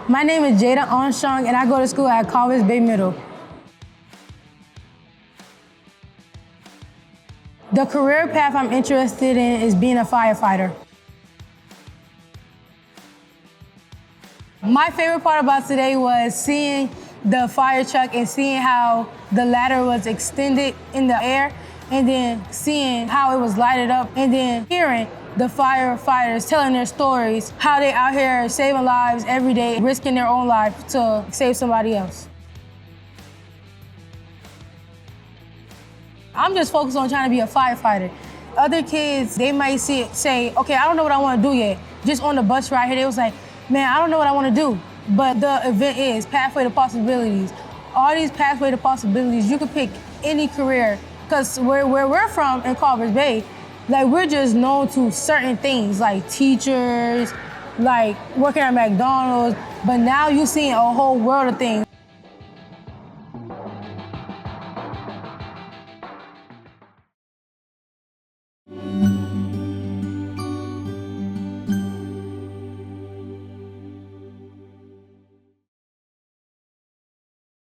My name is Jada Armstrong, and I go to school at Carvers Bay Middle. The career path I'm interested in is being a firefighter. My favorite part about today was seeing the fire truck and seeing how the ladder was extended in the air, and then seeing how it was lighted up, and then hearing the firefighters telling their stories, how they out here saving lives every day, risking their own life to save somebody else. I'm just focused on trying to be a firefighter. Other kids, they might say, okay, I don't know what I want to do yet. Just on the bus ride here, they was like, man, I don't know what I want to do. But the event is Pathway to Possibilities. All these Pathway to Possibilities, you can pick any career. Because where we're from in Carvers Bay, like we're just known to certain things, like teachers, like working at McDonald's. But now you're seeing a whole world of things.